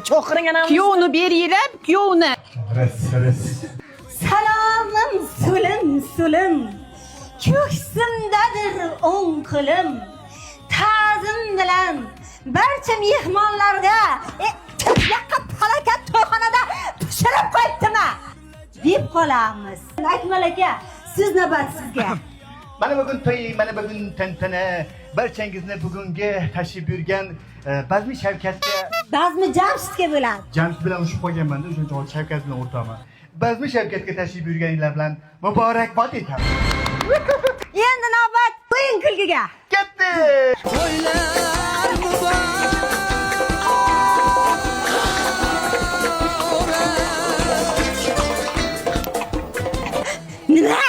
cho'qiring ana. Kuyovni beringlar, kuyovni. Res. Salomim sulim ko'ksimdadir o'ng qo'lim ta'zim bilan barcha mehmonlarga yoqqa falokat to'yxonada pishirib qo'yibdimi deb qolamiz. Akmal aka, siz navbat sizga. Mana bugun to'y, mana bugun tantana. Barchangizni bugungi tashrif buyurgan Bazmi Shavkatga, Bazmi Jamshidga bo'ladi. Jamshid bilan ushib qolganman-da, o'sha joy Shavkat bilan o'rtaman. Bazmi Shavkatga tashrif buyurganinglar bilan muborakbod etaman. Endi navbat o'yin kulgiga. Ketdi! Nima?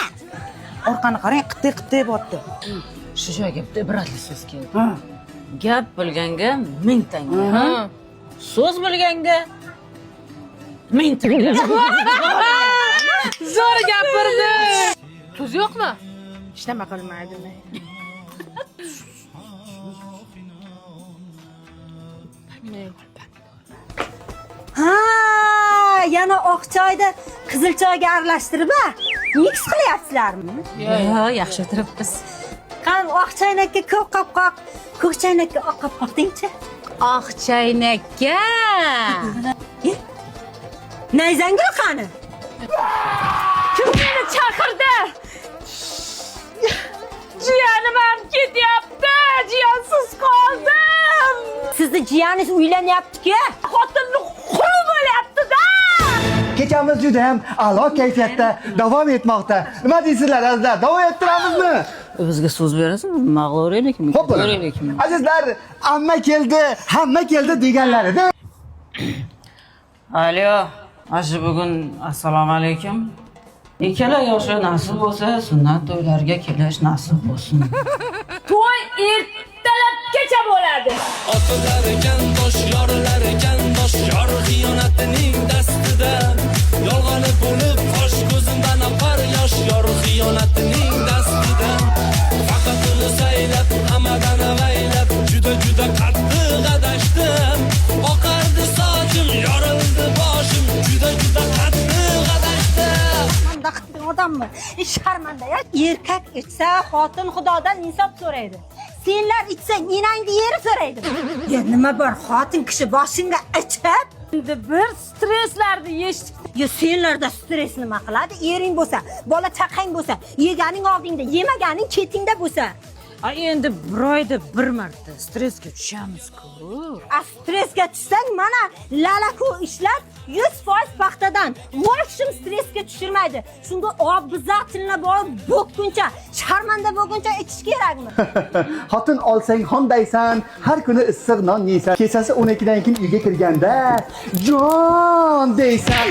Orqani qarang, qitti botdi. Shu joyga bitta ibratli so'z keldi. Gap bilganga 1000 tanga. So'z bilganga 1000 tanga. Zo'r gapirdi. Tuz yo'qmi? Ishlama qilmaydimi? Ha, yana oq choyni qizil choyga aralashtirib-a? Mix qilyapsizlarmi? Yo'q, yaxshi o'tiribmiz. Qani oq choynakka ko'k qopqoq, ko'k choynakka oq qopqoq deng-chi. Oq choynakka. Nayzangil qani? Kim meni chaqirdi? Jiyanim ham ketyapti. Jiyansiz qoldim. Sizni jiyaningiz uylanyapti-ku. Xotinni quli bo'lyapti-da. Kechamiz juda ham a'lo kayfiyatda davom etmoqda. Nima deysizlar azizlar? Davom ettiramizmi? Bizga so'z berasizmi? Mag'luriylikmi? Xo'p, azizlar, hamma keldi deganlarida. Alo, ashi bugun assalomu alaykum. Ikkala yoshi nasib bo'lsa, sunnat to'ylarga kelish nasib bo'lsin. To'y ertalabgacha bo'ladi. Otalar ekan, yoshlar ekan, yor xiyonatining dastida. Yolg'oni bo'lib, qosh ko'zimdan oqar yosh yor xiyonatining dastida. Faqat uni saylab, amadan avaylab, juda qattiq adashdim. Oqardi sochim, yorildi boshim, juda qattiq adashdim. Manda odammi? Sharmanda-ya. Erkak ichsa, xotin Xudodan insof so'raydi. Senlar ichsang, enangni yeri so'raydi. Ya nima bor, xotin kishi boshingga ichib, Endi bir stresslarni yechdik. ya senlarda stress nima qiladi? Ering bo'lsa, bola chaqang bo'lsa, yeganing oldingda, yemaganing ketingda bo'lsa. Endi bir oyda bir marta stressga tushamiz-ku. Stressga tushsang, mana lalaku ishlat 100% paxtadan. Voshim stressga tushirmaydi. Shunga obzatilla bor bo'kkuncha, sharmanda bo'lguncha ichish kerakmi? Xotin olsang xondaysan, har kuni issiq non yeysan. Kechasi 12 dan keyin uyga kirganda jon deysan.